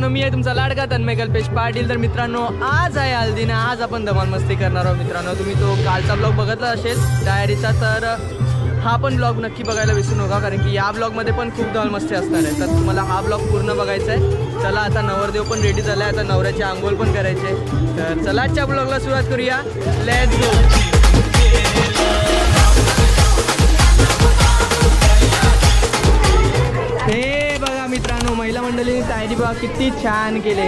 मित्रांनो, मी आहे तुमचा लाडका तन्मय कल्पेश पाटील। तर मित्रांनो, आज आहे हल्दीने, आज आपण धमाल मस्ती करणार आहोत। मित्रांनो, तुम्ही तो कालचा ब्लॉग बघितला असेल डायरीचा, तर हा पण ब्लॉग नक्की बघायला विसरू नका, कारण की या ब्लॉगमध्ये पण खूप धमाल मस्ती असणार आहे। तर तुम्हाला हा ब्लॉग पूर्ण बघायचा आहे। चला, आता नवरदेव पण रेडी झाला आहे, आता नवऱ्याची आंघोळ पण करायचे। तर चला आजच्या ब्लॉगला सुरुवात करूया, लेट्स गो। हे बघा मित्रांनो, महिला मंडळीने तयारी बघा किती छान केले।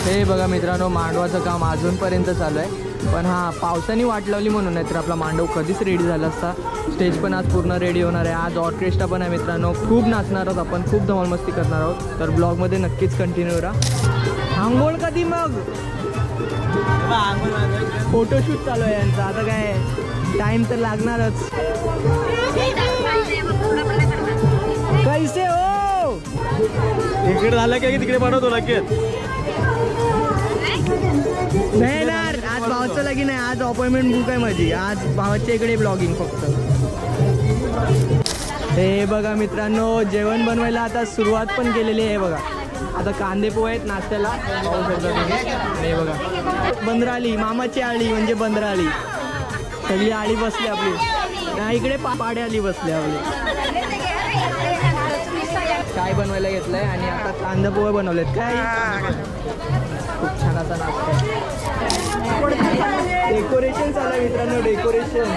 हे बघा मित्रांनो, मांडवाचं काम अजूनपर्यंत चालू आहे, पण हा पावसाने वाट लावली म्हणून, नाही तर आपला मांडव कधीच रेडी झाला असता। स्टेज पण आज पूर्ण रेडी होणार आहे, आज ऑर्केस्ट्रा पण आहे मित्रांनो, खूप नाचणार आहोत आपण, खूप धमाल मस्ती करणार आहोत। तर ब्लॉगमध्ये नक्कीच कंटिन्यू राहा। आंघोळ कधी मग? फोटोशूट चालू आहे यांचा, आता काय टाइम तर लागणारच। कैसे हो? इकडे झालं की तिकडे बनवतो लगेच। नाही ना, आज भावाचं लगीन आहे, आज अपॉइंटमेंट बुक आहे माझी, आज भावाच्या इकडे ब्लॉगिंग फक्त। हे बघा मित्रांनो, जेवण बनवायला आता सुरुवात पण केलेली आहे बघा। आता कांदे पोहे आहेत नाश्त्याला, पाहू शकता तुम्ही। हे बघा, बंदराळी, मामाची आळी म्हणजे बंदराळी, सगळी आळी बसली आपली, नाही इकडे पाडे आली बसली आपली। काय बनवायला घेतलंय आणि आता कांदा पोहे बनवलेत काय, खूप छान असा नाश्ता। डेकोरेशन चालू आहे मित्रांनो, डेकोरेशन।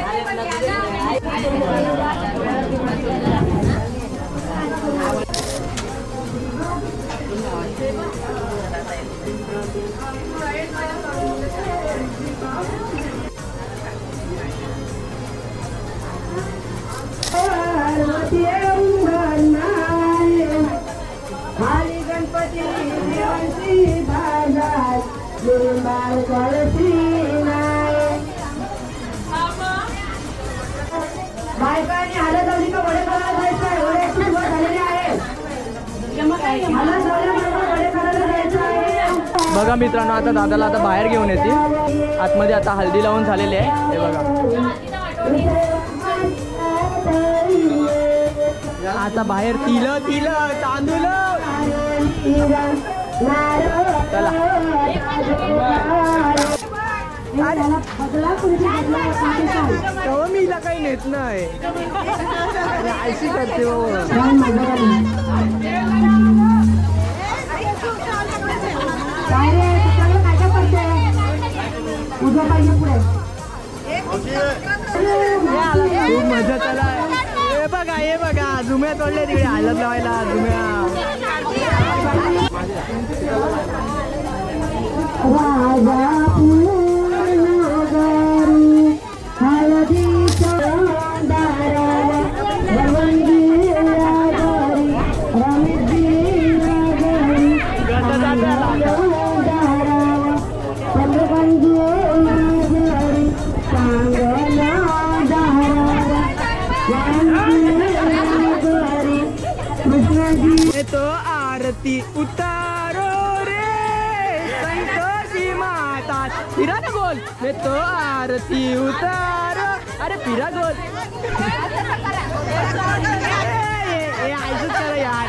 बघा मित्रांनो, आता दादाला आता बाहेर घेऊन येते आतमध्ये, आता हल्दी लावून झालेली आहे। हे बघा, आता बाहेर तिल तांदूळ, चला मी हिला काही नेत नाही, अशी करते खूप मजा चला। हे बघा जुम्या तोडले तिकडे, हलत लावायला जुम्या। तो आरती उतारो रे संतोषी माता, फिरा ना गोल, मैं तो आरती उतारो, अरे फिरा गोल। ये ऐसे करो यार।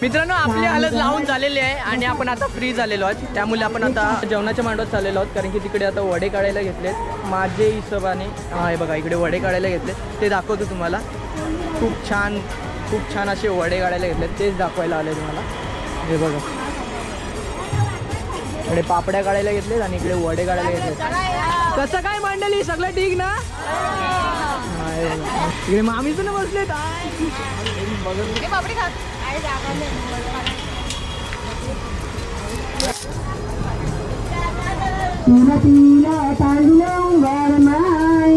मित्रांनो, आपली हालत लावून झालेली आहे आणि आपण आता फ्री झालेलो आहोत, त्यामुळे आपण आता जेवणाच्या मांडवात चाललेलो आहोत, कारण की तिकडे आता वडे काढायला घेतलेत माझे हिशोबाने। हे बघा, इकडे वडे काढायला घेतलेत, ते दाखवतो तुम्हाला। खूप छान असे वडे काढायला घेतलेत, तेच दाखवायला आले तुम्हाला। हे बघा, इकडे पापड्या काढायला घेतलेत आणि इकडे वडे काढायला घेतलेत। कसं काय मंडळी, सगळं ठीक ना? इकडे मामीच ना बसलेत, तिला तिला तांदूळ गरमाय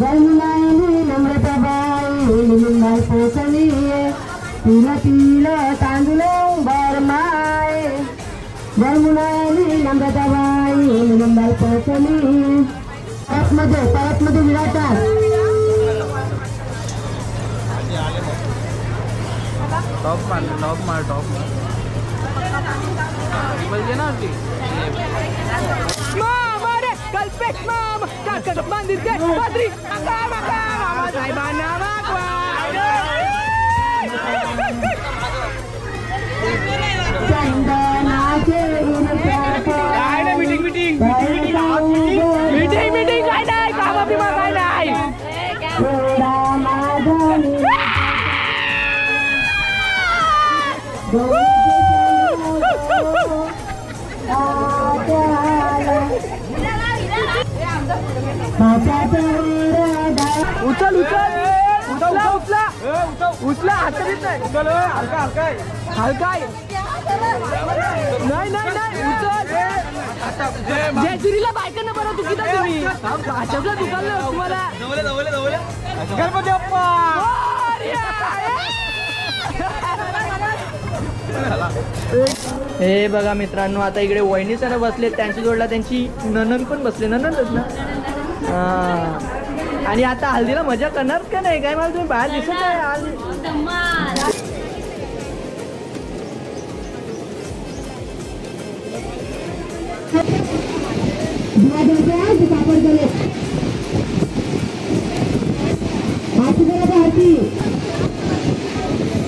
गरमाय नम्रताबाई निलुंबाई पोचली तिला तिला तांदूळ गरमाय गरमुनाई नम्रताबाई निलुंबाई पोचली परतमध्ये विराटात टॉप मार बोलते ना ती मामा रे कल्पेश मामा काका मंदिर के पादरी मामा साहेबांना मागवा मीटिंग काय नाही कामा बिमा काय नाही उचल उचला हात हलकाय नाही उचल जयश्रीला बायकांना बरं तू किती तुम्ही आशातला दुकान तुम्हाला गणपती बाप्पा हे बघा मित्रांनो आता इकडे वहिनी सण बसले त्यांच्या जोडला त्यांची ननंद पण बसले ननंदच ना आणि आता हल्दीला मजा करणार का नाही काय मला तुम्ही बाहेर दिसत आहे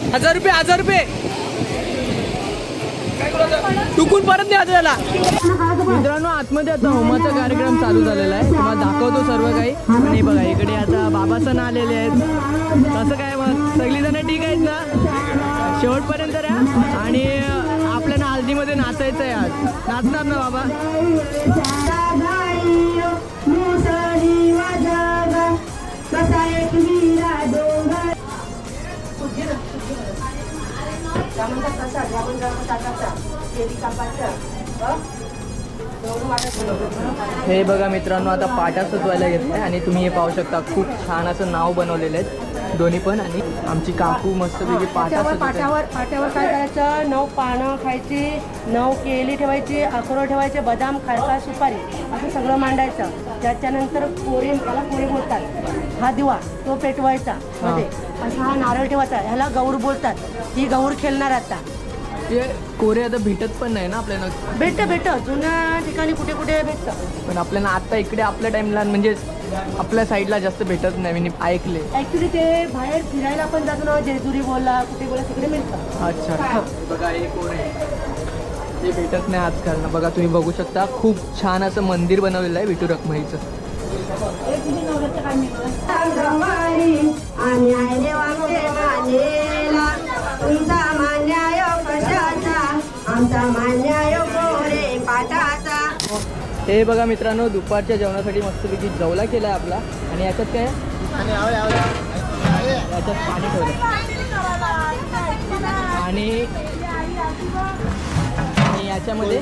हजार रुपये टुकून परत द्या त्याला मित्रांनो आतमध्ये आता होमाचा कार्यक्रम चालू झालेला आहे तुम्हाला दाखवतो सर्व काही आणि बघा इकडे आता बाबा सण आलेले आहेत कसं काय मग सगळी जण ठीक आहेत ना शेवटपर्यंत राहा आणि आपल्याला हल्दीमध्ये नाचायचं आहे आज नाचणार ना बाबा हे बघा मित्रांनो आता पाटा सजवायला घेतलाय आणि तुम्ही हे पाहू शकता खूप छान असं नाव बनवलेलं आहे दोन्ही पण आणि आमची काकू मस्तपैकी पाट्यावर काय करायचं 9 पानं खायची 9 केळी ठेवायची अक्रोड ठेवायचे बदाम खायचा सुपारी असं सगळं मांडायचं त्याच्यानंतर कोरे बोलतात हा दिवा तो पेटवायचा मध्ये असा हा नारळ ठेवायचा ह्याला गौर बोलतात ही गौर खेळणार आता ते कोरे आता भेटत पण नाही ना आपल्याला भेट जुन्या ठिकाणी कुठे भेटतं पण आपल्याला आता इकडे आपल्या टाइमला म्हणजे आपल्या साईडला जास्त भेटत नाही मी ऐकले ऍक्च्युली ते बाहेर फिरायला पण जातो ना जेजुरी बोलला कुठे बोला तिकडे मिळतं अच्छा बघा हे कोरे ते भेटत नाही आजकाल ना बघा तुम्ही बघू शकता खूप छान असं मंदिर बनवलेलं आहे विठू रखुमाईचं हे बघा मित्रांनो दुपारच्या जेवणासाठी मस्तपैकी जवला केला आहे आपला आणि याच्यात काय याच्यात पाणी ठेवलं आणि याच्यामध्ये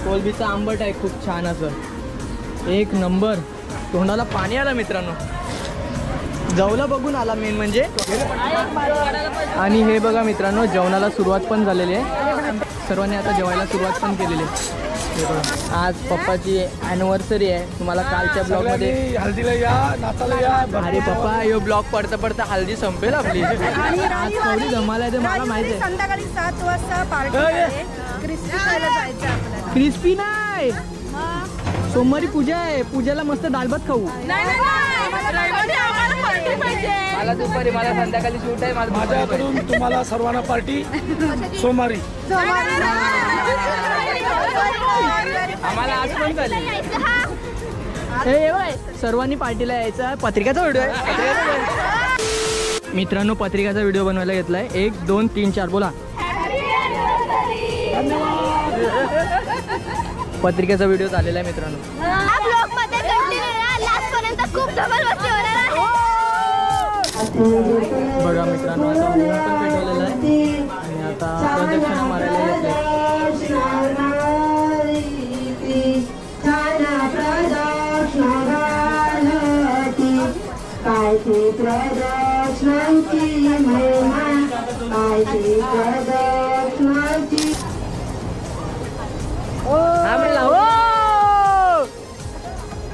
कोलबीचं आंबट आहे खूप छान असं एक नंबर तोंडाला पाणी आलं मित्रांनो जवला बघून आला मेन म्हणजे आणि हे बघा मित्रांनो जेवणाला सुरुवात पण झालेली आहे सर्वांनी आता जेवायला सुरुवात पण केलेली आहे आज पप्पाची ॲनिव्हर्सरी आहे तुम्हाला कालच्या ब्लॉगमध्ये हल्दीला या नाचाला या अरे पप्पा यो ब्लॉग पडता हल्दी संपेल आपली आज थोडी जमाला आहे ते मला माहिती आहे संध्याकाळी 7 वाजता पार्टी आहे क्रिस्पी खायला जायचं आपल्याला क्रिस्पी नाही सोमवारी पूजा आहे पूजाला मस्त डाळभात खाऊ मला दुपारी मला संध्याकाळी शूट आहे माझ्याकडून तुम्हाला सर्वांना पार्टी सोमवारी आम्हाला आज पण झाली हे बाय सर्वांनी पार्टीला यायचा पत्रिकाचा व्हिडिओ आहे मित्रांनो पत्रिकाचा व्हिडिओ बनवायला घेतलाय 1 2 3 4 बोला पत्रिकेचा व्हिडिओ झालेला आहे मित्रांनो बघा मित्रांनो आता होम पण पेटवलेला आहे आणि आता प्रदक्षिणा मारायला घेतले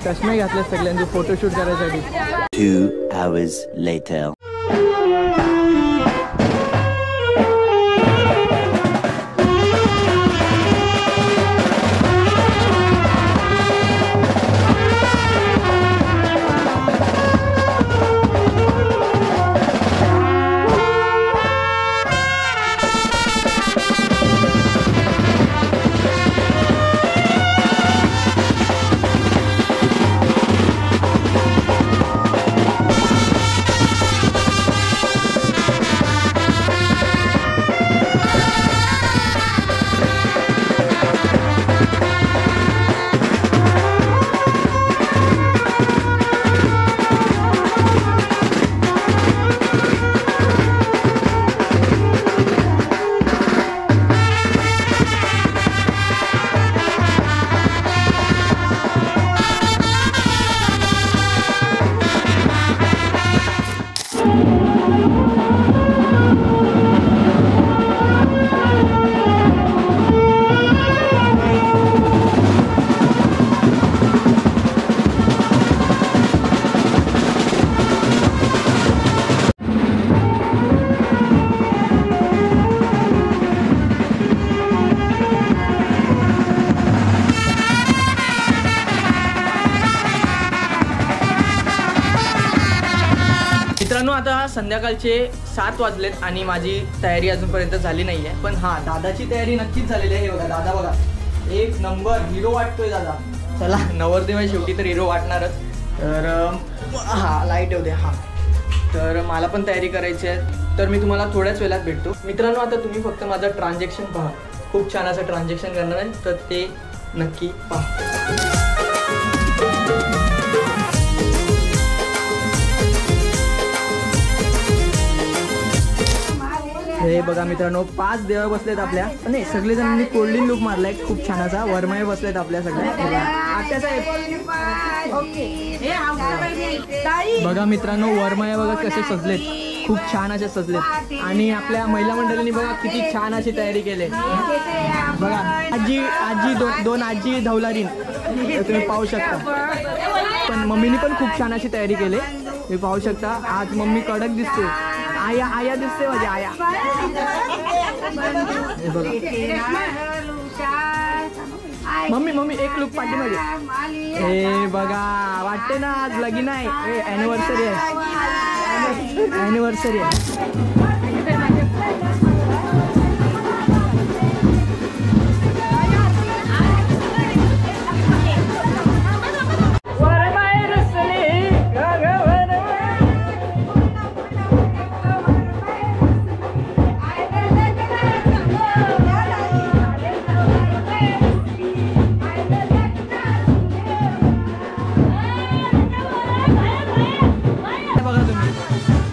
चष्मे घातले सगळ्यांचे फोटोशूट करायसाठी. 2 hours later. मित्रांनो आता संध्याकाळचे 7 वाजलेत आणि माझी तयारी अजूनपर्यंत झाली नाही आहे. पण हां, दादाची तयारी नक्कीच झालेली आहे. हे बघा दादा, बघा एक नंबर हिरो वाटतोय दादा. चला, नवरदेव आहे शेवटी तर हिरो वाटणारच. तर हां, लाईट येऊ दे. हां, तर मला पण तयारी करायची आहे. तर मी तुम्हाला थोड्याच वेळात भेटतो. मित्रांनो आता तुम्ही फक्त माझं ट्रान्झॅक्शन पहा. खूप छान असं ट्रान्झॅक्शन करणार आहे, तर ते नक्की पहा. हे बघा मित्रांनो, 5 देवा बसलेत आपल्या. नाही, सगळेजणांनी कोल्डिंग लुक मारलाय खूप छान असा. वरमाई बसलेत आपल्या सगळ्या. बघा मित्रांनो, वरमाया बघा कसे सजलेत, खूप छान असे सजलेत. आणि आपल्या महिला मंडळींनी बघा किती छान अशी तयारी केली. बघा आजी दोन आजी धवलारीन तुम्ही पाहू शकता. पण मम्मीनी पण खूप छान अशी तयारी केली. तुम्ही पाहू शकता. आज मम्मी कडक दिसते. आया दिसते माझी आया. मम्मी एक लुक पाठी माझे. हे बघा, वाटते ना आज लगीन आहे. ॲनिव्हर्सरी आहे. ॲनिव्हर्सरी आहे.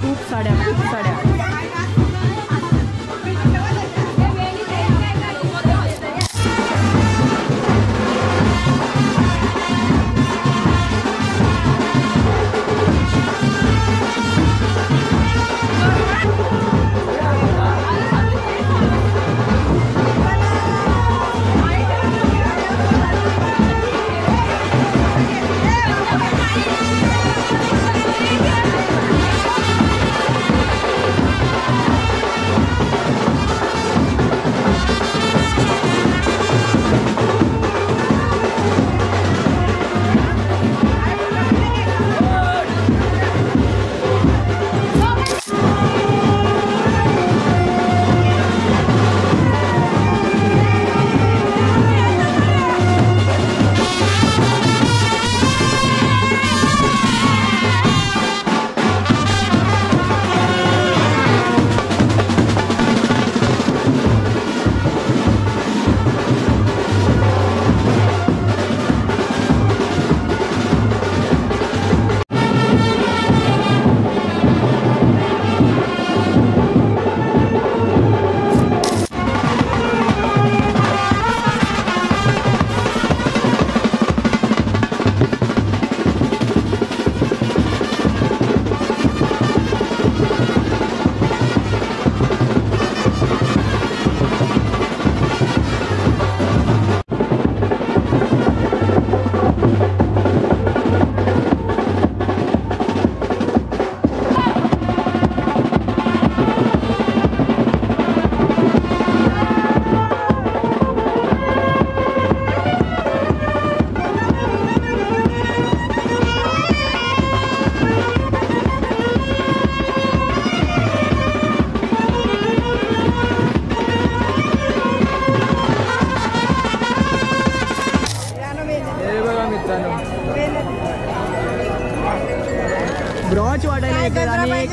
खूप साड्या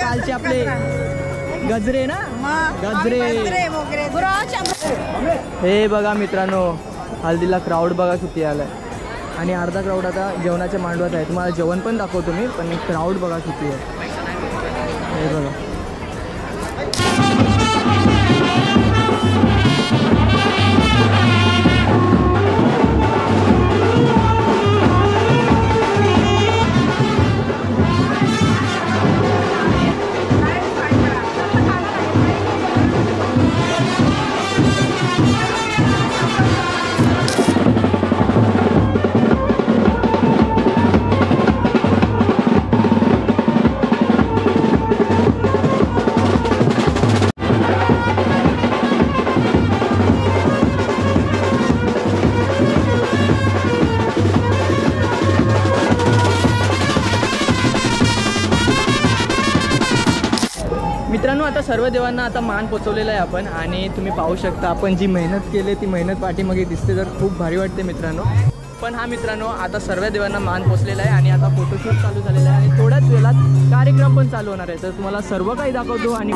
कालचे आपले गजरे ना, गजरे. हे बघा मित्रांनो, हल्दीला क्राऊड बघा किती आलाय आणि अर्धा क्राऊड आता जेवणाच्या मांडवात आहे. तुम्हाला जेवण पण दाखवतो मी, पण क्राऊड बघा किती आहे. हे बघा. मित्रांनो, आता सर्व देवांना आता मान पोचवलेला आहे आपण आणि तुम्ही पाहू शकता आपण जी मेहनत केली ती मेहनत पाठीमागे दिसते तर खूप भारी वाटते मित्रांनो. पण हा मित्रांनो, आता सर्व देवांना मान पोचलेला आहे आणि आता फोटोशूट चालू झालेला आहे आणि थोड्याच वेळात कार्यक्रम पण चालू होणार आहे. तर तुम्हाला सर्व काही दाखवतो आणि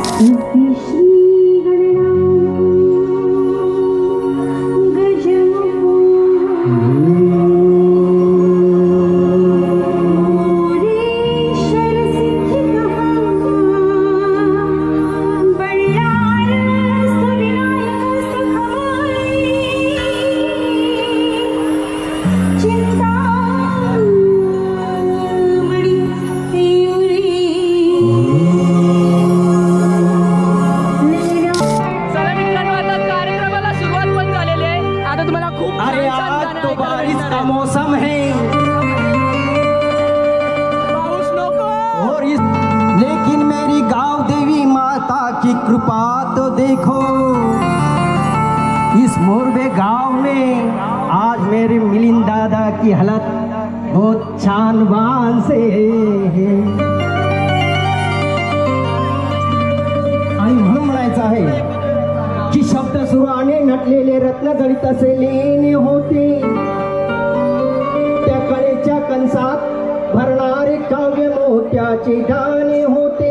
कृपा तो देखो इस मोरबे गांव में आज मेरे मिलिंद दादा की हालत बहुत छानवान से है आणि म्हणून म्हणायचं आहे की शब्द सुराने नटलेले रत्न गणित असे लेणे होते. त्या कलेच्या कंसात भरणारे काव्य मोत्याचे दाणे होते.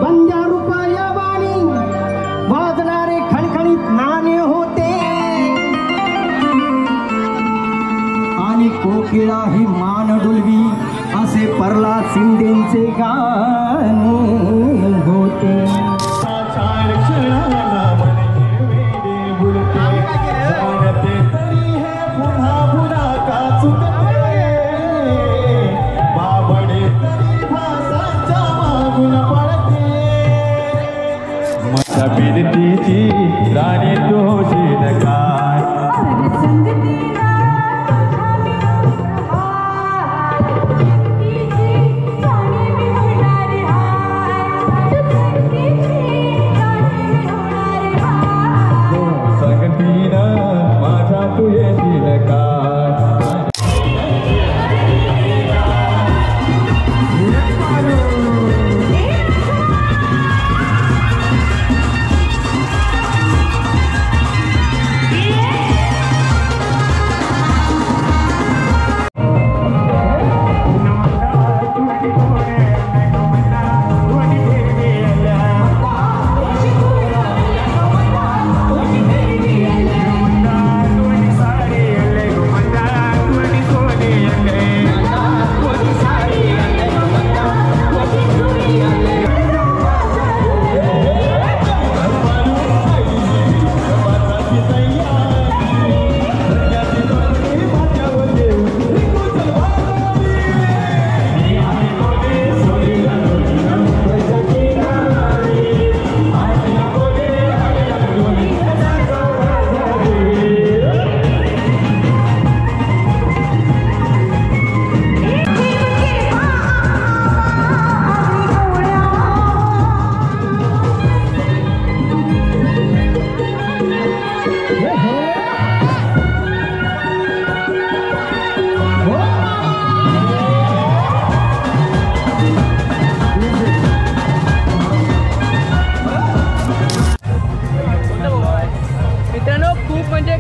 बंद्या रुपया वाणी वाजणारे खणखणीत नाणे होते आणि कोकिळा ही मान डुलवी असे प्रल्हाद शिंदेचे गाणे होते. बिनतीची राणी तुझी काय संगतीन माझ्या तू येशील काय.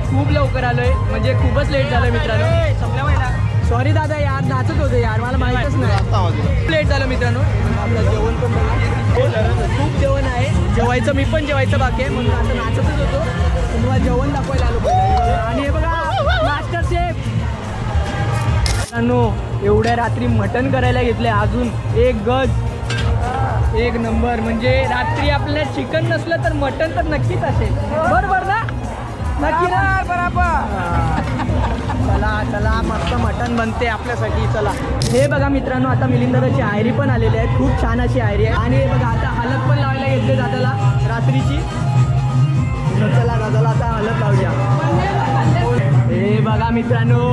खूप लवकर आलोय, म्हणजे खूपच लेट झालं मित्रांनो. सॉरी दादा यार, नाचत होते यार, मला माहीतच नाही. लेट झालं मित्रांनो. आपलं जेवण पण खूप जेवण आहे. जेवायचं, मी पण जेवायचं बाकी आहे, म्हणून आता नाचतच होतो. तुम्हाला जेवण दाखवायला आलो पाहिजे. आणि हे बघा मास्टर शेफ एवढ्या रात्री मटण करायला घेतले. अजून एक गज, एक नंबर. म्हणजे रात्री आपल्याला चिकन नसलं तर मटण तर नक्कीच असेल. बरोबर ना? नक्की ना? बरोबर. चला चला, मस्त मटण बनते आपल्यासाठी. चला, हे बघा मित्रांनो, आता मिलिंदाची आयरी पण आलेली आहे. खूप छान अशी आयरी आहे. आणि हे बघा आता हलद पण लावायला घेतले दादाला रात्रीची. चला दादाला आता हलद लावूया. हे बघा मित्रांनो,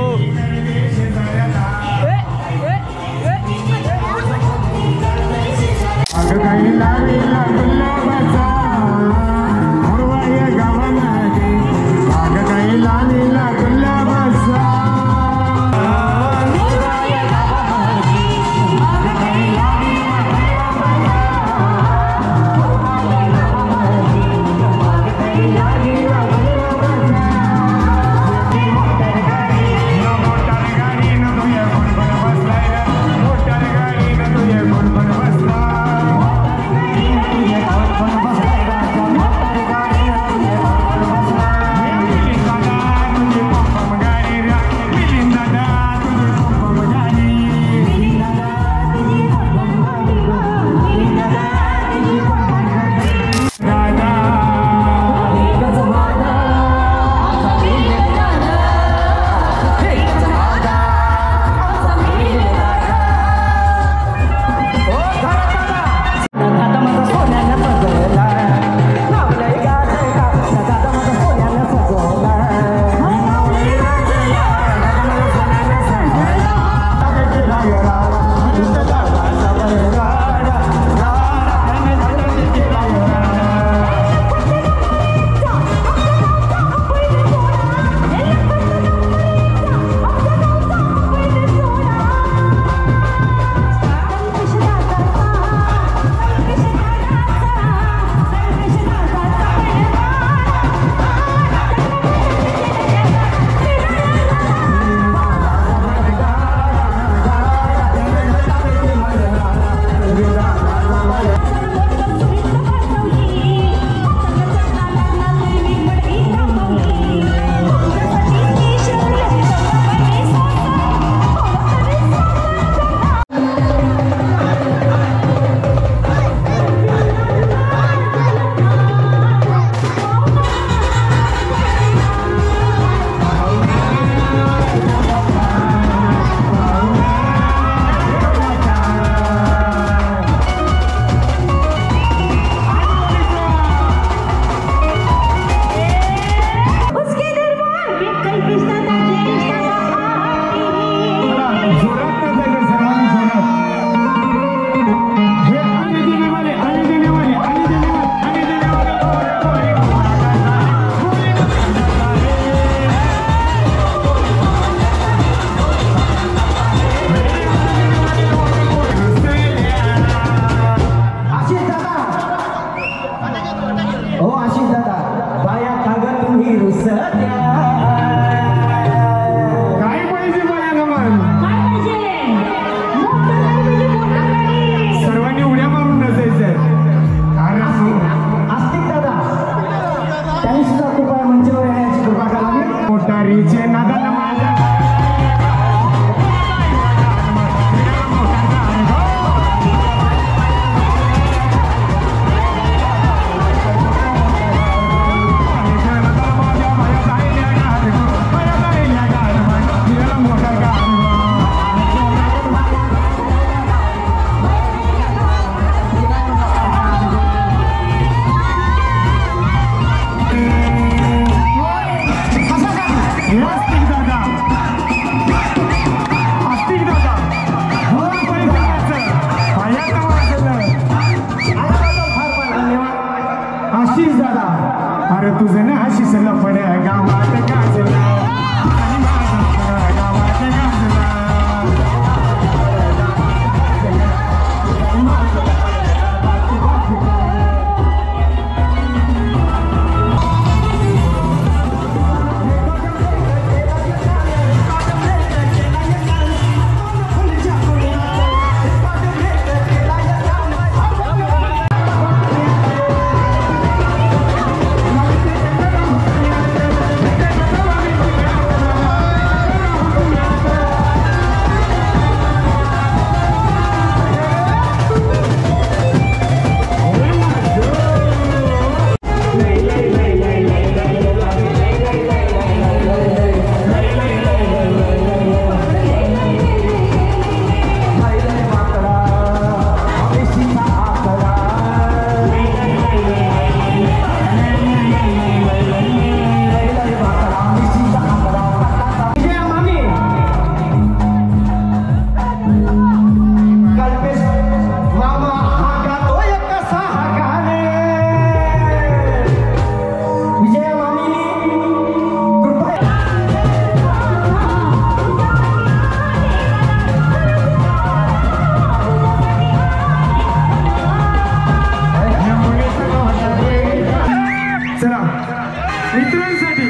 चला मित्रांसाठी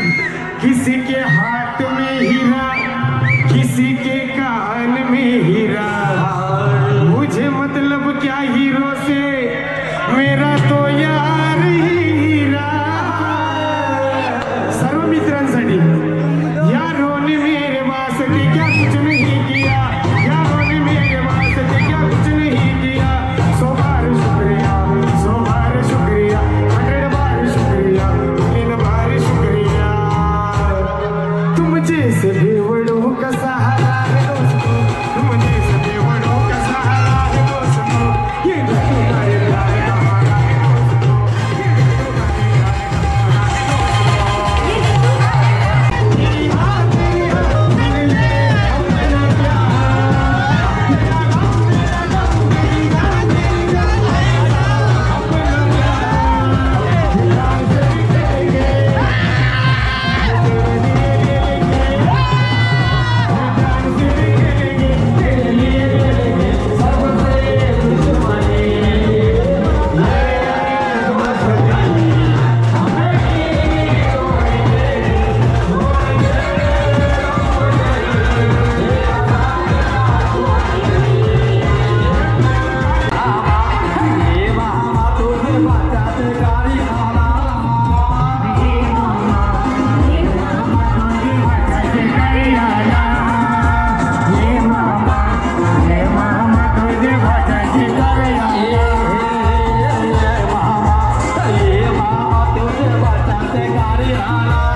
किसी के हाथ में हीरा किसी के कान में हीरा मुझे मतलब क्या हीरो से मेरा तो यार ही हीरा सर्व मित्रांसाठी यारों ने मेरे वास्ते क्या कुछ नहीं किया यारों ने मेरे वास्ते क्या कुछ नहीं किया 100 बार शुक्रिया 100 बार शुक्रिया 100 बार शुक्रिया 3 बार शुक्रिया तुम जैसे बेवड़ों का सहारा है दोस्तों तुम जैसे बेवड़ों का सहारा है दोस्तों ये तुम्हारे प्यार का हारा है दोस्तों ये तुम्हारे मामा तुझे बचाते गाड़ी आना